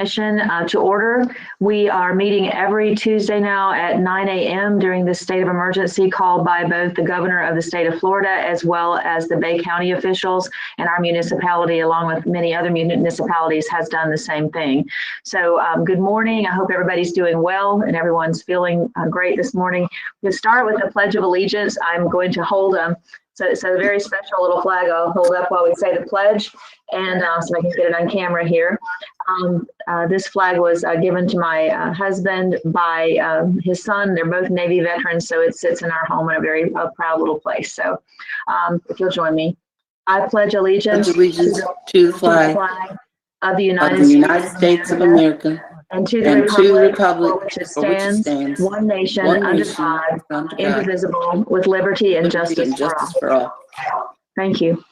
To order. We are meeting every Tuesday now at 9 a.m. during the state of emergency called by both the governor of the state of Florida as well as the Bay County officials, and our municipality, along with many other municipalities, has done the same thing. So good morning. I hope everybody's doing well and everyone's feeling great this morning. We'll start with the Pledge of Allegiance. I'm going to hold so it's a very special little flag I'll hold up while we say the pledge, and so I can get it on camera here. This flag was given to my husband by his son. They're both Navy veterans, so it sits in our home in a very proud little place. So if you'll join me. I pledge allegiance to the flag of the United States of America and to the republic which stands, one nation, under God, indivisible, with liberty and justice for all. Thank you.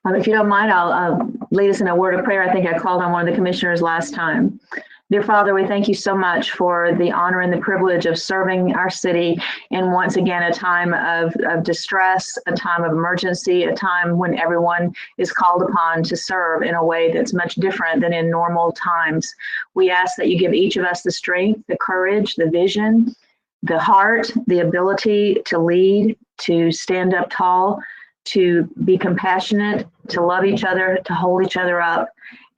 If you don't mind, I'll lead us in a word of prayer. I think I called on one of the commissioners last time. Dear Father, we thank you so much for the honor and the privilege of serving our city in once again a time of distress, a time of emergency, a time when everyone is called upon to serve in a way that's much different than in normal times. We ask that you give each of us the strength, the courage, the vision, the heart, the ability to lead, to stand up tall, to be compassionate, to love each other, to hold each other up.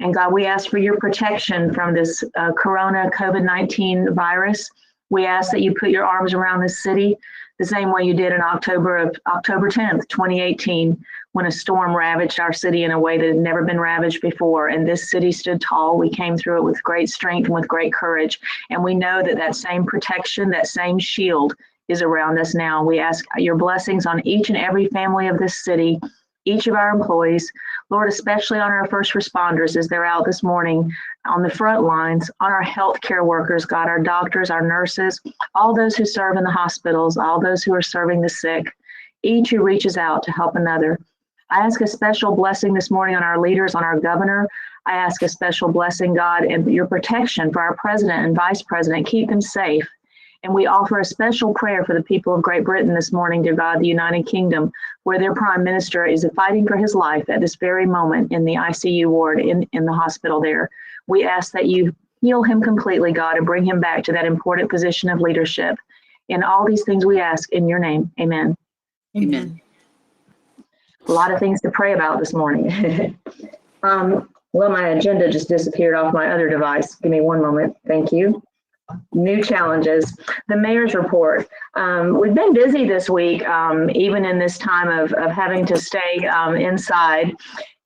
And God, we ask for your protection from this corona COVID-19 virus. We ask that you put your arms around this city the same way you did in October 10th, 2018, when a storm ravaged our city in a way that had never been ravaged before. And this city stood tall. We came through it with great strength and with great courage. And we know that that same protection, that same shield is around us now. We ask your blessings on each and every family of this city, each of our employees, Lord, especially on our first responders as they're out this morning on the front lines, on our healthcare workers, God, our doctors, our nurses, all those who serve in the hospitals, all those who are serving the sick, each who reaches out to help another. I ask a special blessing this morning on our leaders, on our governor. I ask a special blessing, God, and your protection for our president and vice president. Keep them safe. And we offer a special prayer for the people of Great Britain this morning, dear God, the United Kingdom, where their prime minister is fighting for his life at this very moment in the ICU ward in the hospital there. We ask that you heal him completely, God, and bring him back to that important position of leadership. In all these things we ask in your name. Amen. Amen. A lot of things to pray about this morning. Well, my agenda just disappeared off my other device. Give me one moment. Thank you. New challenges. The mayor's report. We've been busy this week, even in this time of having to stay inside.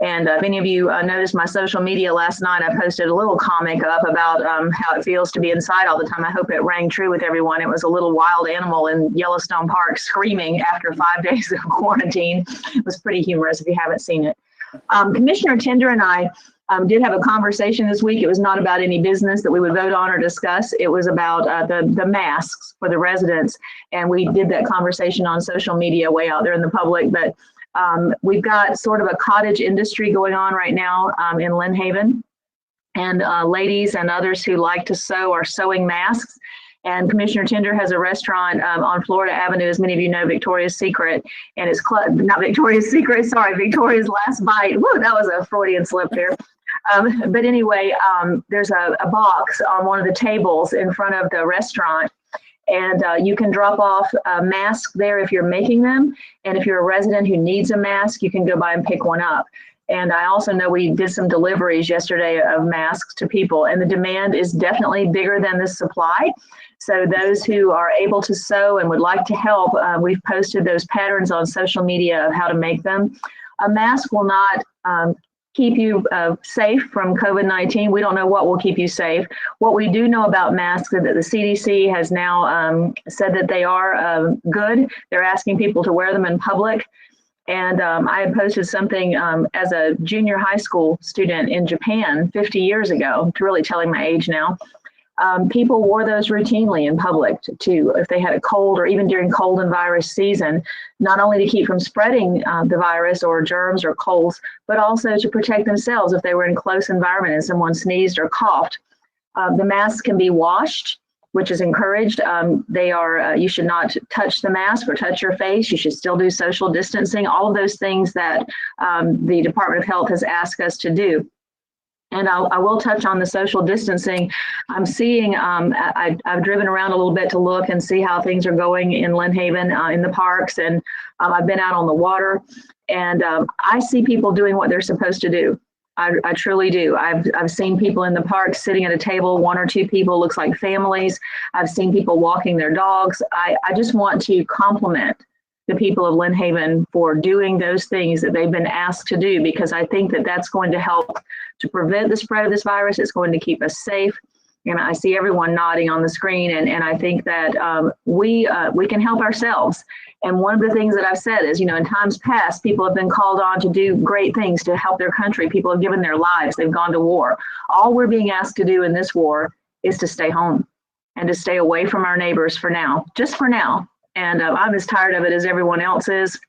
And if any of you noticed my social media last night, I posted a little comic up about how it feels to be inside all the time. I hope it rang true with everyone. It was a little wild animal in Yellowstone Park screaming after 5 days of quarantine. It was pretty humorous if you haven't seen it. Commissioner Tender and I did have a conversation this week. It was not about any business that we would vote on or discuss. It was about the masks for the residents. And we did that conversation on social media way out there in the public. But we've got sort of a cottage industry going on right now in Lynn Haven. And ladies and others who like to sew are sewing masks. And Commissioner Tender has a restaurant on Florida Avenue, as many of you know, Victoria's Secret, and it's not Victoria's Secret, sorry, Victoria's Last Bite. Woo, that was a Freudian slip there. But anyway, there's a box on one of the tables in front of the restaurant, and you can drop off a mask there if you're making them. And if you're a resident who needs a mask, you can go by and pick one up. And I also know we did some deliveries yesterday of masks to people, and the demand is definitely bigger than the supply. So those who are able to sew and would like to help, we've posted those patterns on social media of how to make them. A mask will not keep you safe from COVID-19. We don't know what will keep you safe. What we do know about masks is that the CDC has now said that they are good. They're asking people to wear them in public. And I had posted something as a junior high school student in Japan 50 years ago, really telling my age now. People wore those routinely in public too, if they had a cold or even during cold and virus season, not only to keep from spreading the virus or germs or colds, but also to protect themselves if they were in a close environment and someone sneezed or coughed. The masks can be washed, which is encouraged. You should not touch the mask or touch your face. You should still do social distancing, all of those things that the Department of Health has asked us to do. And I will touch on the social distancing. I'm seeing, I've driven around a little bit to look and see how things are going in Lynn Haven in the parks. And I've been out on the water, and I see people doing what they're supposed to do. I truly do. I've seen people in the park sitting at a table, 1 or 2 people, looks like families. I've seen people walking their dogs. I just want to compliment the people of Lynn Haven for doing those things that they've been asked to do, because I think that that's going to help to prevent the spread of this virus. It's going to keep us safe. And I see everyone nodding on the screen, and I think that we can help ourselves. And one of the things that I've said is, in times past, people have been called on to do great things to help their country. People have given their lives. They've gone to war. All we're being asked to do in this war is to stay home and to stay away from our neighbors for now, just for now. And I'm as tired of it as everyone else is.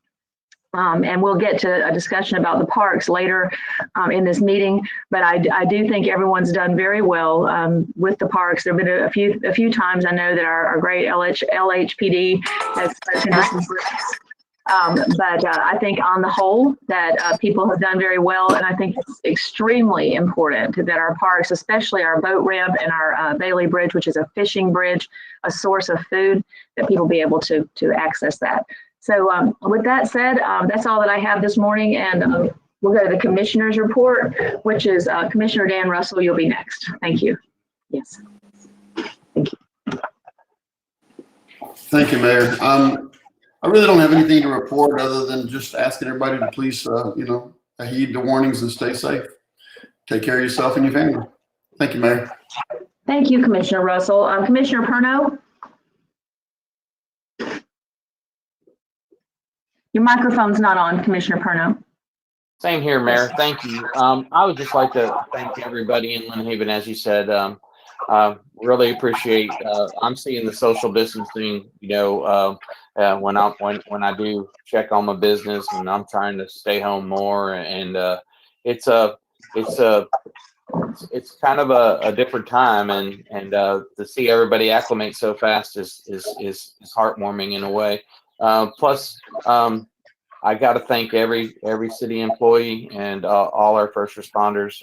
And we'll get to a discussion about the parks later in this meeting. But I do think everyone's done very well with the parks. There have been a few times I know that our great LHPD has spoken to some groups. But I think on the whole that people have done very well. And I think it's extremely important that our parks, especially our boat ramp and our Bailey Bridge, which is a fishing bridge, a source of food, that people be able to access that. So with that said, that's all that I have this morning, and we'll go to the commissioner's report, which is Commissioner Dan Russell. You'll be next. Thank you. Yes. Thank you. Thank you, Mayor. I really don't have anything to report other than just asking everybody to please, heed the warnings and stay safe. Take care of yourself and your family. Thank you, Mayor. Thank you, Commissioner Russell. Commissioner Perno? Your microphone's not on, Commissioner Perno. Same here, Mayor. Thank you. I would just like to thank everybody in Lynn Haven, as you said. Really appreciate. I'm seeing the social distancing. When I do check on my business, and I'm trying to stay home more, and it's kind of a different time, and to see everybody acclimate so fast is heartwarming in a way. Plus, I got to thank every city employee and all our first responders,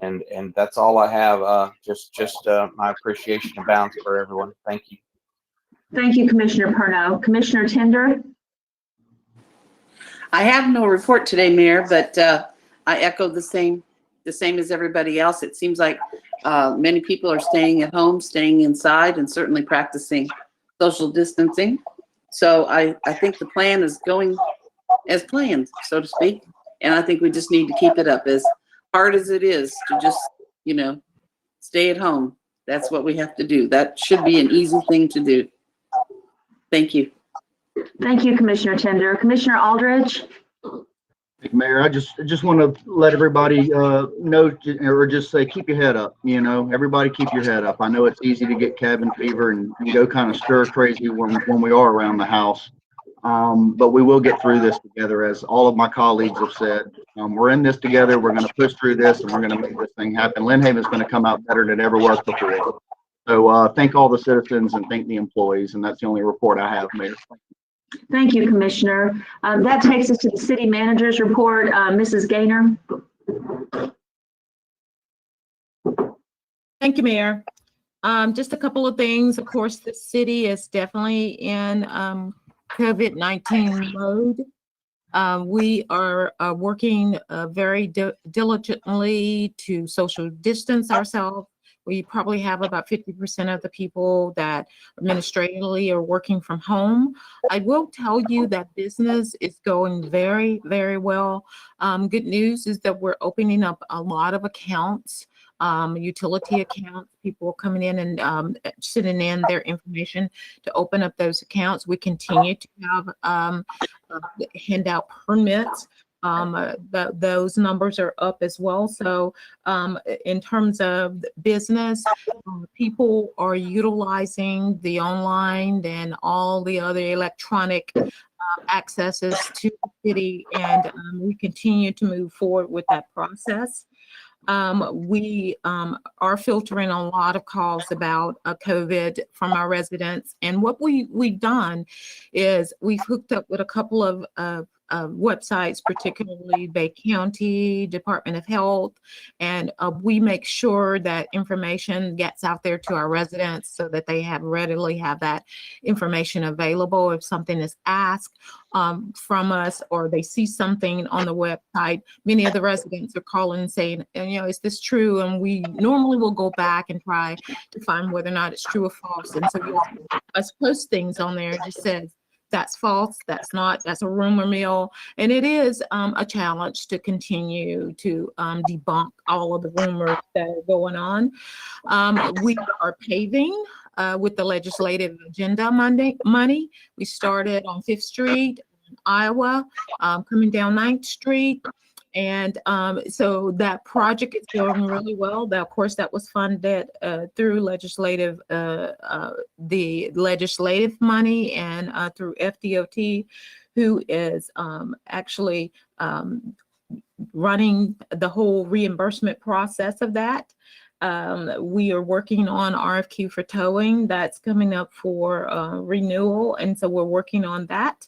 and that's all I have. Just my appreciation and bounce for everyone. Thank you. Thank you, Commissioner Perno. Commissioner Tender? I have no report today, Mayor, but I echo the same as everybody else. It seems like many people are staying at home, staying inside, and certainly practicing social distancing. So I think the plan is going as planned, so to speak. And I think we just need to keep it up, as hard as it is to just, stay at home. That's what we have to do. That should be an easy thing to do. Thank you. Thank you, Commissioner Tender. Commissioner Aldridge? Mayor, I just want to let everybody know, or just say, keep your head up. Everybody keep your head up. I know it's easy to get cabin fever and go kind of stir crazy when we are around the house. But we will get through this together, as all of my colleagues have said. We're in this together. We're going to push through this, and we're going to make this thing happen. Lynn Haven's going to come out better than it ever was before. So thank all the citizens and thank the employees. And that's the only report I have, Mayor. Thank you, Commissioner. That takes us to the city manager's report. Mrs. Gaynor? Thank you, Mayor. Just a couple of things. Of course, the city is definitely in COVID-19 mode. We are working very diligently to social distance ourselves. We probably have about 50% of the people that administratively are working from home. I will tell you that business is going very, very well. Good news is that we're opening up a lot of accounts, utility accounts. People are coming in and sending in their information to open up those accounts. We continue to have hand out permits. Those numbers are up as well. So in terms of business, people are utilizing the online and all the other electronic accesses to the city, and we continue to move forward with that process. We are filtering a lot of calls about COVID from our residents. And what we've done is we've hooked up with a couple of websites, particularly Bay County Department of Health, and we make sure that information gets out there to our residents so that they readily have that information available. If something is asked from us, or they see something on the website, many of the residents are calling and saying, is this true? And we normally will go back and try to find whether or not it's true or false. And so you'll see us post things on there. It just says, that's false, that's not, that's a rumor mill. And it is a challenge to continue to debunk all of the rumors that are going on. We are paving with the legislative agenda money. We started on 5th Street in Iowa, coming down 9th Street. And so that project is going really well. Of course, that was funded through the legislative money and through FDOT, who is actually running the whole reimbursement process of that. We are working on RFQ for towing. That's coming up for renewal. And so we're working on that.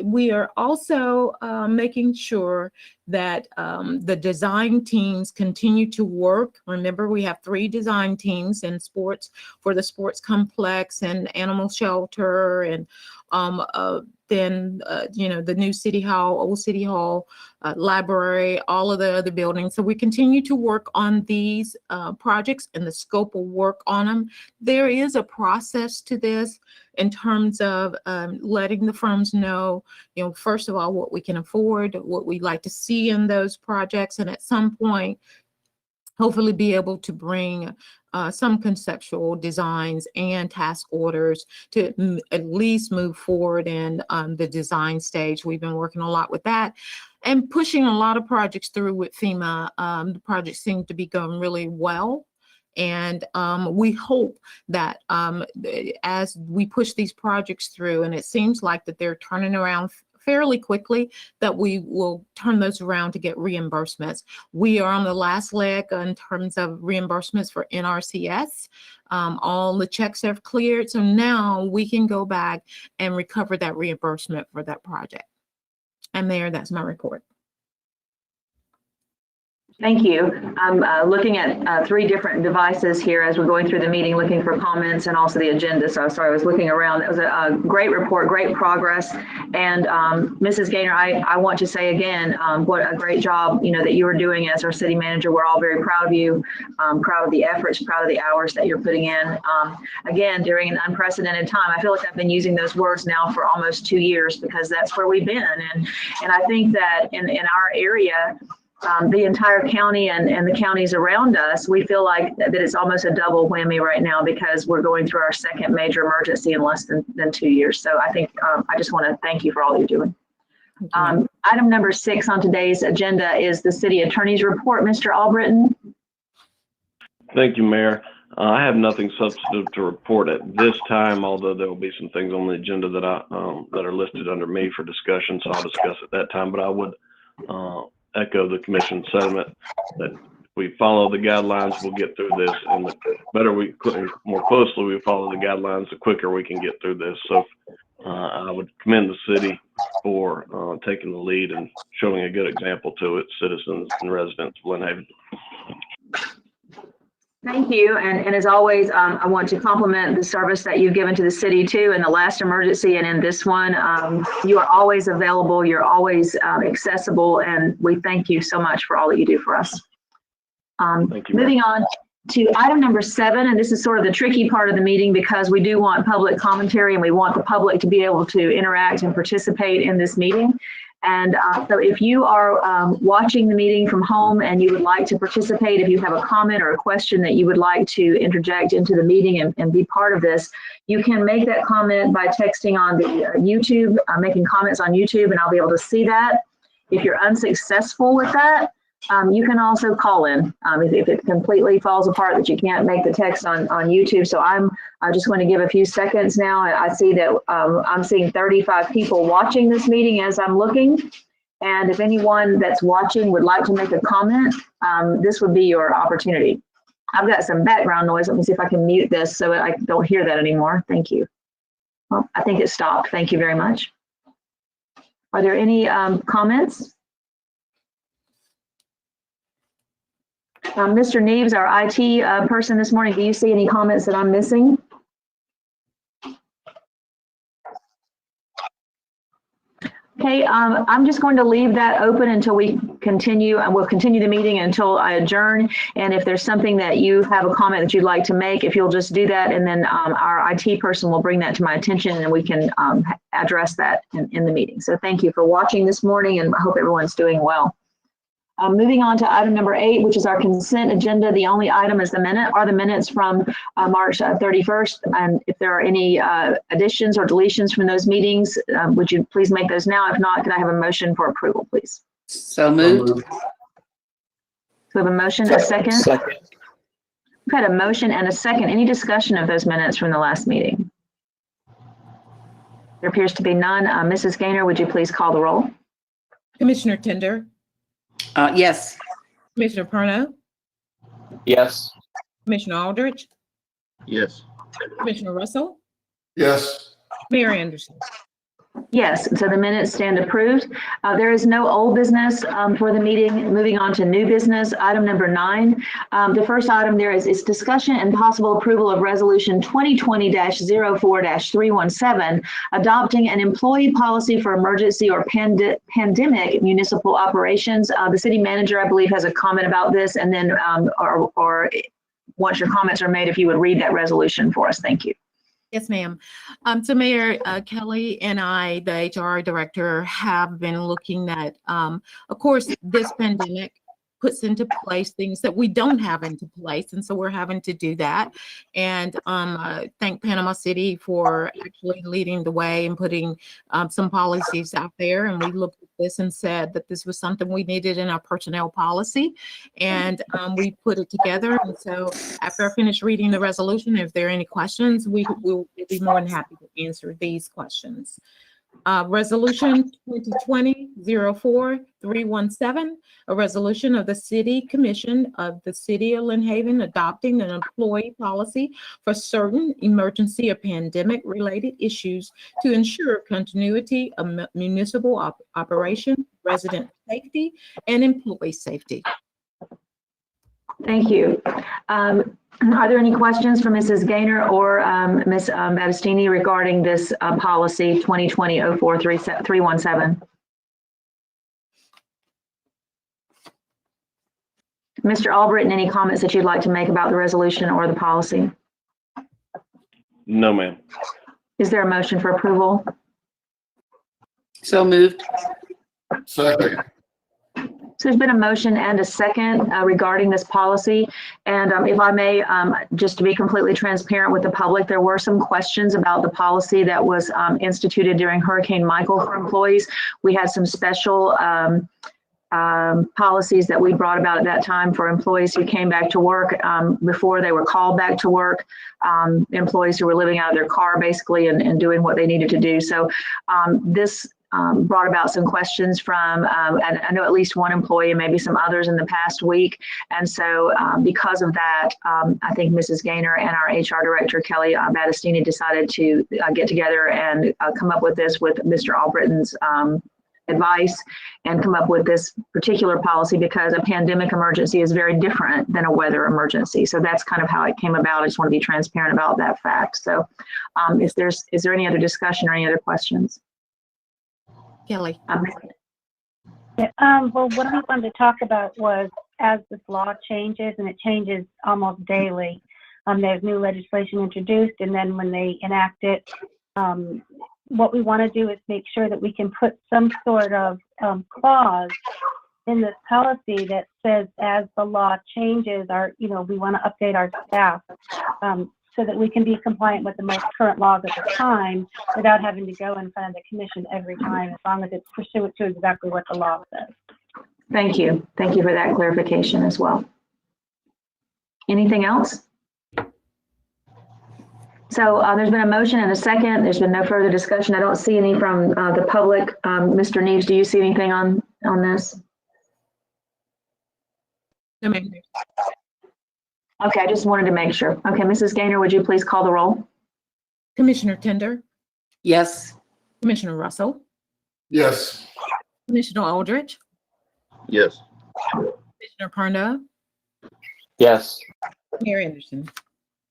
We are also making sure that the design teams continue to work. Remember, we have 3 design teams in sports, for the sports complex and animal shelter, and then the new City Hall, old City Hall, library, all of the other buildings. So we continue to work on these projects and the scope of work on them. There is a process to this in terms of letting the firms know, first of all, what we can afford, what we'd like to see in those projects, and at some point, hopefully be able to bring some conceptual designs and task orders to at least move forward in the design stage. We've been working a lot with that and pushing a lot of projects through with FEMA. The projects seem to be going really well. And we hope that as we push these projects through, and it seems like that they're turning around fairly quickly, that we will turn those around to get reimbursements. We are on the last leg in terms of reimbursements for NRCS. All the checks have cleared, so now we can go back and recover that reimbursement for that project. And Mayor, that's my report. Thank you. I'm looking at 3 different devices here as we're going through the meeting, looking for comments and also the agenda. So sorry, I was looking around. That was a great report, great progress. And Mrs. Gaynor, I want to say again, what a great job, that you are doing as our city manager. We're all very proud of you, proud of the efforts, proud of the hours that you're putting in. Again, during an unprecedented time, I feel like I've been using those words now for almost 2 years, because that's where we've been. And I think that in our area, the entire county and the counties around us, we feel like that it's almost a double whammy right now, because we're going through our 2nd major emergency in less than 2 years. So I think I just want to thank you for all you're doing. Item number 6 on today's agenda is the city attorney's report. Mr. Albritton. Thank you, Mayor. I have nothing substantive to report at this time, although there will be some things on the agenda that that are listed under me for discussion, so I'll discuss at that time. But I would echo the commission sentiment that if we follow the guidelines, we'll get through this, and the better more closely we follow the guidelines, the quicker we can get through this. So I would commend the city for taking the lead and showing a good example to its citizens and residents of Lynn Haven. Thank you. And as always, I want to compliment the service that you've given to the city too in the last emergency and in this one. You are always available. You're always accessible. And we thank you so much for all that you do for us. Thank you, moving on to item number 7, and this is sort of the tricky part of the meeting, because we do want public commentary and we want the public to be able to interact and participate in this meeting. And so if you are watching the meeting from home and you would like to participate, if you have a comment or a question that you would like to interject into the meeting and be part of this, you can make that comment by texting on the YouTube, making comments on YouTube, and I'll be able to see that. If you're unsuccessful with that, you can also call in if it completely falls apart that you can't make the text on YouTube. So I'm just going to give a few seconds now. I see that I'm seeing 35 people watching this meeting as I'm looking. And if anyone that's watching would like to make a comment, this would be your opportunity. I've got some background noise. Let me see if I can mute this so I don't hear that anymore. Thank you. Well, I think it stopped. Thank you very much. Are there any comments? Mr. Neves, our IT person this morning, do you see any comments that I'm missing? Okay, I'm just going to leave that open until we continue, and we'll continue the meeting until I adjourn. And if there's something that you have a comment that you'd like to make, if you'll just do that, and then our IT person will bring that to my attention, and we can address that in the meeting. So thank you for watching this morning, and I hope everyone's doing well. Moving on to item number 8, which is our consent agenda. The only item is the minutes from March 31st. And if there are any additions or deletions from those meetings, would you please make those now? If not, can I have a motion for approval, please? So moved. So we have a motion, a second. Second. We've had a motion and a second. Any discussion of those minutes from the last meeting? There appears to be none. Mrs. Gaynor, would you please call the roll? Commissioner Tender, Yes. Commissioner Parno, Yes. Commissioner Aldrich, Yes. Commissioner Russell, Yes. Mayor Anderson. Yes, so the minutes stand approved. There is no old business for the meeting. Moving on to new business, item number 9. The first item there is discussion and possible approval of resolution 2020-04-317, adopting an employee policy for emergency or pandemic municipal operations. The city manager, I believe, has a comment about this, and then or once your comments are made, if you would read that resolution for us. Thank you. Yes, ma'am. So Mayor Kelly and I, the HR director, have been looking at, of course, this pandemic puts into place things that we don't have into place. And so we're having to do that. And thank Panama City for actually leading the way and putting some policies out there. And we looked at this and said that this was something we needed in our personnel policy. And we put it together. And so after I finish reading the resolution, if there are any questions, we will be more than happy to answer these questions. Resolution 2020-04-317, a resolution of the City Commission of the City of Lynn Haven adopting an employee policy for certain emergency or pandemic-related issues to ensure continuity of municipal operation, resident safety, and employee safety. Thank you. Are there any questions for Mrs. Gaynor or Ms. Battistini regarding this policy 2020-04-317? Mr. Albritton, any comments that you'd like to make about the resolution or the policy? No, ma'am. Is there a motion for approval? So moved. Second. So there's been a motion and a second regarding this policy. And if I may, just to be completely transparent with the public, there were some questions about the policy that was instituted during Hurricane Michael for employees. We had some special policies that we brought about at that time for employees who came back to work before they were called back to work, employees who were living out of their car basically and doing what they needed to do. So this brought about some questions from, and I know at least one employee and maybe some others in the past week. And so because of that, I think Mrs. Gaynor and our HR director, Kelly Battistini, decided to get together and come up with this with Mr. Albritton's advice and come up with this particular policy because a pandemic emergency is very different than a weather emergency. So that's kind of how it came about. I just want to be transparent about that fact. So is there any other discussion or any other questions? Kelly. Well, what I wanted to talk about was as this law changes, and it changes almost daily, there's new legislation introduced, and then when they enact it, what we want to do is make sure that we can put some sort of clause in this policy that says as the law changes, we want to update our staff so that we can be compliant with the most current laws at the time without having to go in front of the commission every time, as long as it's pursuant to exactly what the law says. Thank you. Thank you for that clarification as well. Anything else? So there's been a motion and a second. There's been no further discussion. I don't see any from the public. Mr. Neves, do you see anything on this? No, ma'am. Okay, I just wanted to make sure. Okay, Mrs. Gaynor, would you please call the roll? Commissioner Tender, Yes. Commissioner Russell, Yes. Commissioner Aldrich, Yes. Commissioner Parno, Yes. Mayor Anderson.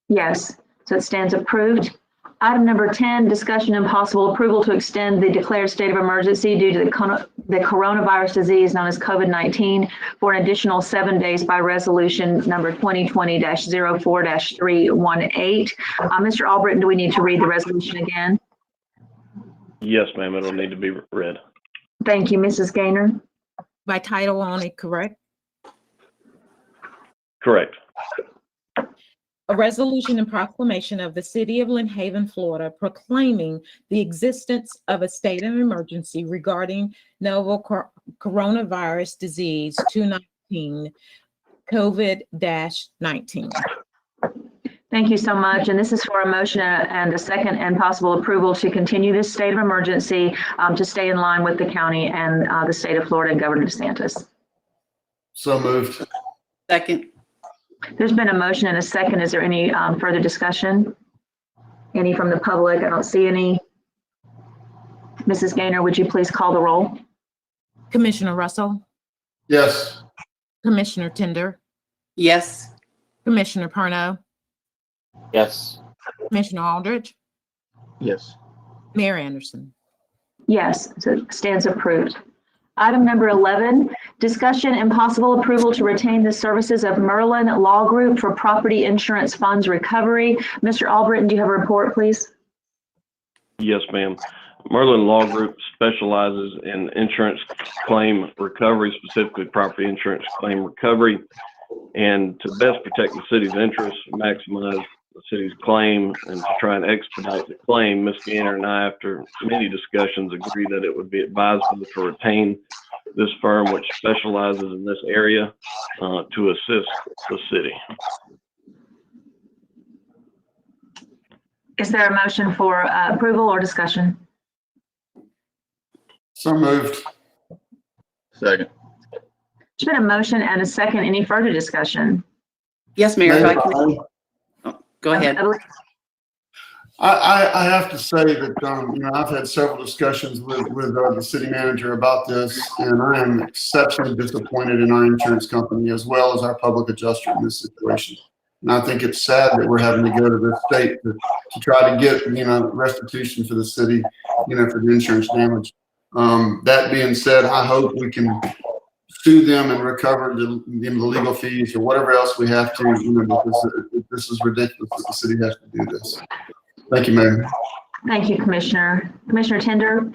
Yes, so it stands approved. Item number 10, discussion and possible approval to extend the declared state of emergency due to the coronavirus disease known as COVID-19 for an additional 7 days by resolution number 2020-04-318. Mr. Albritton, do we need to read the resolution again? Yes, ma'am. It'll need to be read. Thank you, Mrs. Gaynor. By title only, correct? Correct. A resolution and proclamation of the City of Lynn Haven, Florida, proclaiming the existence of a state of emergency regarding novel coronavirus disease 219, COVID-19. Thank you so much. And this is for a motion and a second and possible approval to continue this state of emergency to stay in line with the county and the state of Florida and Governor DeSantis. So moved. Second. There's been a motion and a second. Is there any further discussion? Any from the public? I don't see any. Mrs. Gaynor, would you please call the roll? Commissioner Russell, Yes. Commissioner Tender, Yes. Commissioner Parno, Yes. Commissioner Aldrich, Yes. Mayor Anderson. Yes, so it stands approved. Item number 11, discussion and possible approval to retain the services of Merlin Law Group for property insurance funds recovery. Mr. Albritton, do you have a report, please? Yes, ma'am. Merlin Law Group specializes in insurance claim recovery, specifically property insurance claim recovery. And to best protect the city's interests, maximize the city's claim, and to try and expedite the claim, Ms. Gaynor and I, after many discussions, agreed that it would be advisable to retain this firm, which specializes in this area, to assist the city. Is there a motion for approval or discussion? So moved. Second. There's been a motion and a second. Any further discussion? Yes, Mayor, if I Mayor, can. Go ahead. I have to say that, I've had several discussions with the city manager about this, and I am exceptionally disappointed in our insurance company as well as our public adjuster in this situation. And I think it's sad that we're having to go to the state to try to get, restitution for the city, for the insurance damage. That being said, I hope we can sue them and recover the legal fees or whatever else we have to, because this is ridiculous that the city has to do this. Thank you, Mayor. Thank you, Commissioner. Commissioner Tender?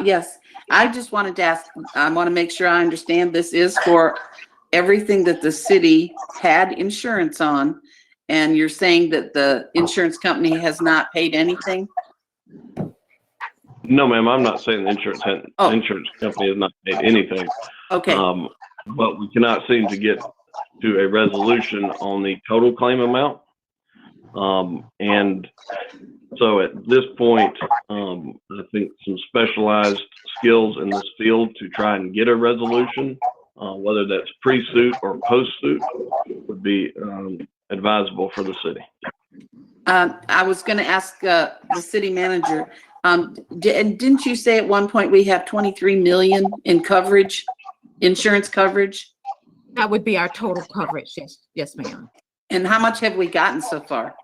Yes, I just wanted to ask, I want to make sure I understand this is for everything that the city had insurance on, and you're saying that the insurance company has not paid anything? No, ma'am, I'm not saying the insurance company has not paid anything. Okay, But we cannot seem to get to a resolution on the total claim amount. And so at this point, I think some specialized skills in this field to try and get a resolution, whether that's pre-suit or post-suit, would be advisable for the city. I was going to ask the city manager, didn't you say at one point we have 23 million in coverage, insurance coverage? That would be our total coverage. Yes, ma'am. And how much have we gotten so far?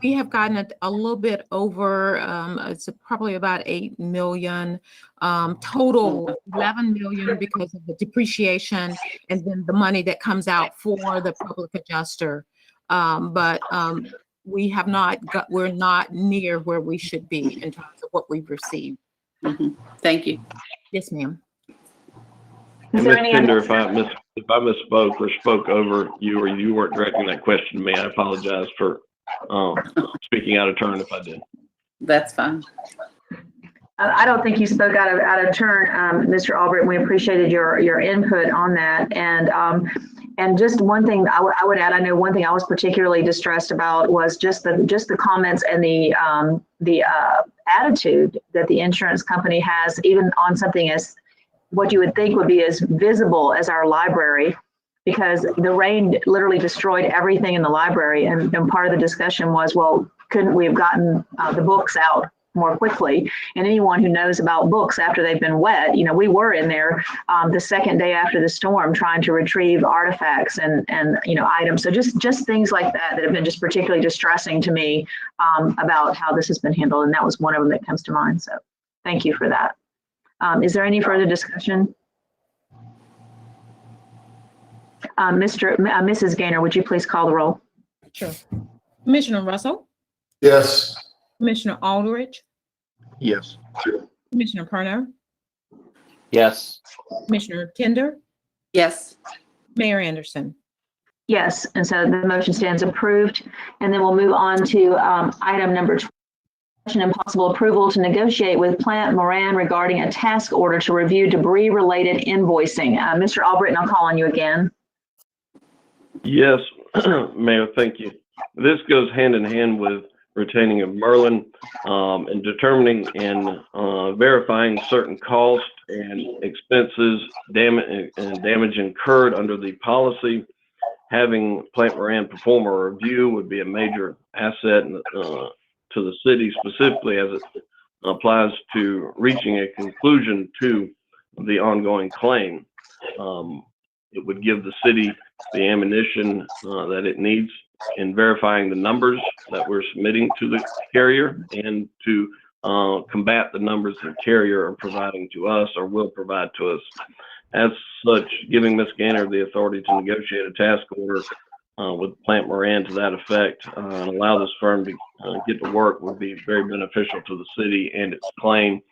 We have gotten a little bit over, it's probably about 8 million, total 11 million because of the depreciation and then the money that comes out for the public adjuster. But we have not got, we're not near where we should be in terms of what we've received. Mm-hmm. Thank you. Yes, ma'am. Is And there Ms. any Tender, other? if I misspoke or spoke over you or you weren't directing that question to me, I apologize for speaking out of turn if I did. That's fine. I don't think you spoke out of turn, Mr. Albritton. We appreciated your input on that. And just one thing I would add, I know one thing I was particularly distressed about was just the comments and the attitude that the insurance company has, even on something as what you would think would be as visible as our library, because the rain literally destroyed everything in the library. And part of the discussion was, well, couldn't we have gotten the books out more quickly. And anyone who knows about books after they've been wet, we were in there the second day after the storm trying to retrieve artifacts and items. So just things like that have been just particularly distressing to me about how this has been handled. And that was one of them that comes to mind. So thank you for that. Is there any further discussion? Mrs. Gaynor, would you please call the roll? Sure. Commissioner Russell, Yes. Commissioner Aldridge, Yes. Commissioner Perno, Yes. Commissioner Tender, Yes. Mayor Anderson. Yes, and so the motion stands approved. And then we'll move on to item number 12, and possible approval to negotiate with Plant Moran regarding a task order to review debris-related invoicing. Mr. Albritton, I'll call on you again. Yes, Mayor, thank you. This goes hand in hand with retaining of Merlin and determining and verifying certain costs and expenses, damage incurred under the policy. Having Plant Moran perform a review would be a major asset to the city, specifically as it applies to reaching a conclusion to the ongoing claim. It would give the city the ammunition that it needs in verifying the numbers that we're submitting to the carrier and to combat the numbers the carrier are providing to us or will provide to us. As such, giving Ms. Gaynor the authority to negotiate a task order with Plant Moran to that effect and allow this firm to get to work would be very beneficial to the city and its claim,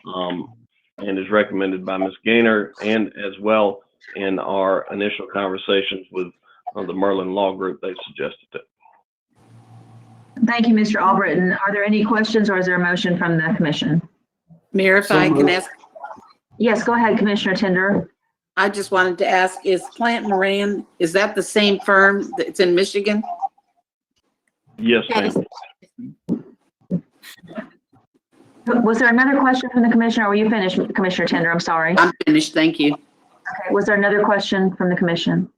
and is recommended by Ms. Gaynor and as well in our initial conversations with the Merlin Law Group. They suggested it. Thank you, Mr. Albritton. Are there any questions or is there a motion from the commission? Mayor, if I can ask, Yes, go ahead, Commissioner Tender. I just wanted to ask, is Plant Moran, is that the same firm that's in Michigan? Yes, ma'am. Was there another question from the commissioner? Or were you finished, Commissioner Tender? I'm sorry. I'm finished, thank you. Okay. Was there another question from the commission?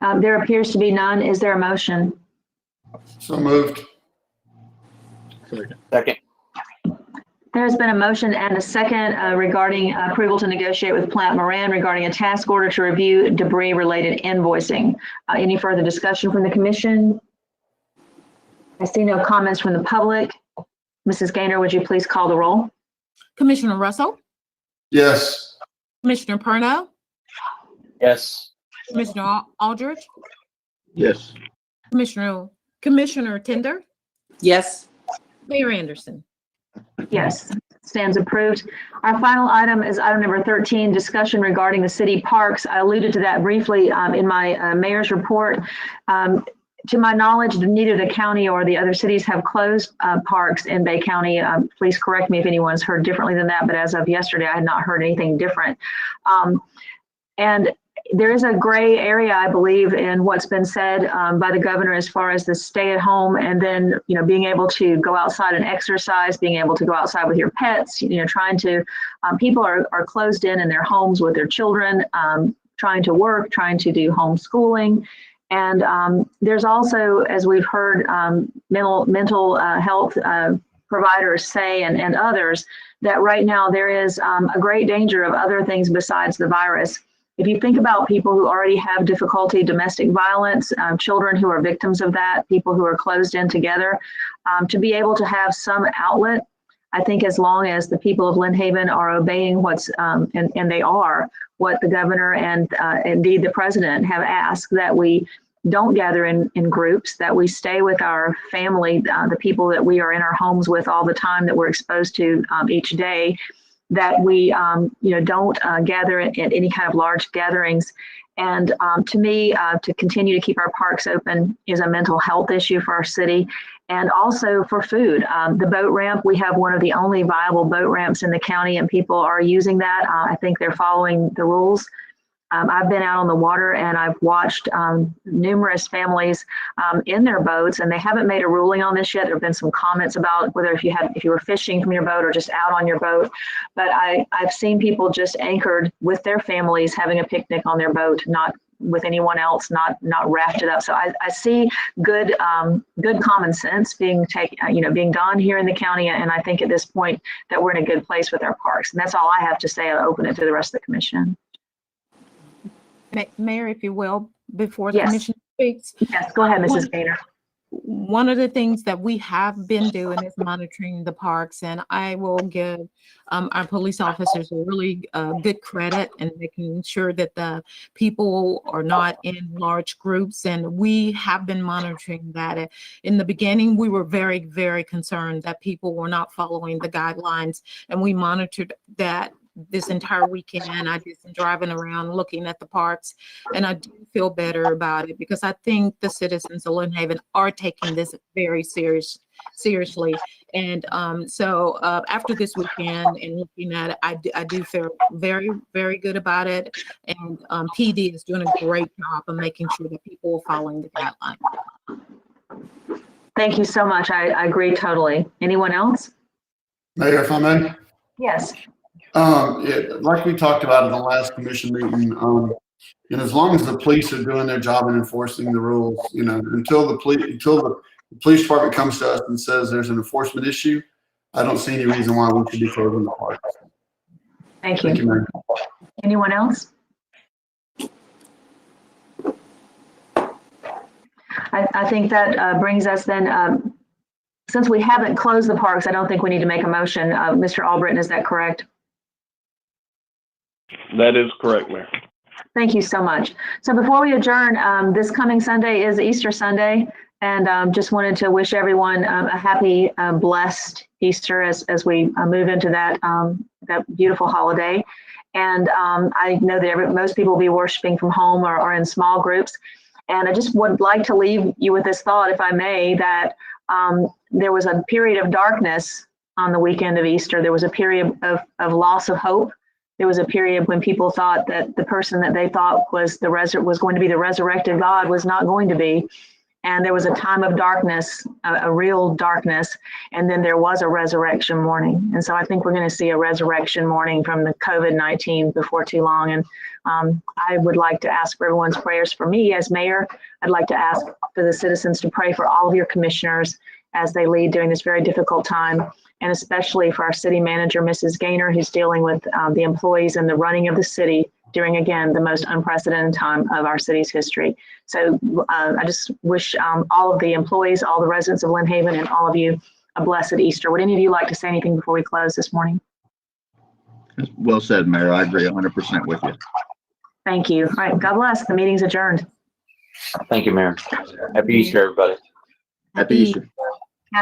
There appears to be none. Is there a motion? So moved. Second. There has been a motion and a second regarding approval to negotiate with Plant Moran regarding a task order to review debris-related invoicing. Any further discussion from the commission? I see no comments from the public. Mrs. Gaynor, would you please call the roll? Commissioner Russell, Yes. Commissioner Perno, Yes. Commissioner Aldridge, Yes. Commissioner Tender, Yes. Mayor Anderson. Yes, stands approved. Our final item is item number 13, discussion regarding the city parks. I alluded to that briefly in my mayor's report. To my knowledge, neither the county or the other cities have closed parks in Bay County. Please correct me if anyone's heard differently than that, but as of yesterday, I had not heard anything different. And there is a gray area, I believe, in what's been said by the governor as far as the stay at home and then, being able to go outside and exercise, being able to go outside with your pets, trying to, people are closed in their homes with their children, trying to work, trying to do homeschooling. And there's also, as we've heard, mental health providers say and others, that right now there is a great danger of other things besides the virus. If you think about people who already have difficulty, domestic violence, children who are victims of that, people who are closed in together, to be able to have some outlet, I think as long as the people of Lynn Haven are obeying what's, and they are, what the governor and indeed the president have asked, that we don't gather in groups, that we stay with our family, the people that we are in our homes with all the time, that we're exposed to each day, that we don't gather at any kind of large gatherings. And to me, to continue to keep our parks open is a mental health issue for our city, and also for food. The boat ramp, we have one of the only viable boat ramps in the county, and people are using that. I think they're following the rules. I've been out on the water and I've watched numerous families in their boats, and they haven't made a ruling on this yet. There have been some comments about whether if you were fishing from your boat or just out on your boat. But I've seen people just anchored with their families having a picnic on their boat, not with anyone else, not rafted up. So I see good common sense being being done here in the county, and I think at this point that we're in a good place with our parks. And that's all I have to say. I'll open it to the rest of the commission. Mayor, if you will, before the Yes. commission speaks. Yes, go ahead, Mrs. Gaynor. One of the things that we have been doing is monitoring the parks, and I will give our police officers a really good credit in making sure that the people are not in large groups, and we have been monitoring that. In the beginning, we were very, very concerned that people were not following the guidelines, and we monitored that this entire weekend. I did some driving around looking at the parks, and I do feel better about it because I think the citizens of Lynn Haven are taking this very seriously. And so after this weekend and looking at it, I do feel very, very good about it. And PD is doing a great job of making sure that people are following the guidelines. Thank you so much. I agree totally. Anyone else? Mayor, if I may? Yes. Like we talked about in the last commission meeting, and as long as the police are doing their job and enforcing the rules, until the police department comes to us and says there's an enforcement issue, I don't see any reason why we should be closing the parks. Thank you. Thank you, Mayor. Anyone else? I think that brings us then, since we haven't closed the parks, I don't think we need to make a motion. Mr. Albritton, is that correct? That is correct, Mayor. Thank you so much. So before we adjourn, this coming Sunday is Easter Sunday, and just wanted to wish everyone a happy, blessed Easter as we move into that beautiful holiday. And I know that most people will be worshiping from home or in small groups. And I just would like to leave you with this thought, if I may, that there was a period of darkness on the weekend of Easter. There was a period of loss of hope. There was a period when people thought that the person that they thought was going to be the resurrected God was not going to be. And there was a time of darkness, a real darkness, and then there was a resurrection morning. And so I think we're going to see a resurrection morning from the COVID-19 before too long. And I would like to ask for everyone's prayers for me as mayor. I'd like to ask for the citizens to pray for all of your commissioners as they lead during this very difficult time, and especially for our city manager, Mrs. Gaynor, who's dealing with the employees and the running of the city during, again, the most unprecedented time of our city's history. So I just wish all of the employees, all the residents of Lynn Haven, and all of you a blessed Easter. Would any of you like to say anything before we close this morning? Well said, Mayor. I agree 100% with you. Thank you. All right, God bless. The meeting's adjourned. Thank you, Mayor. Happy Easter, everybody. Happy Easter.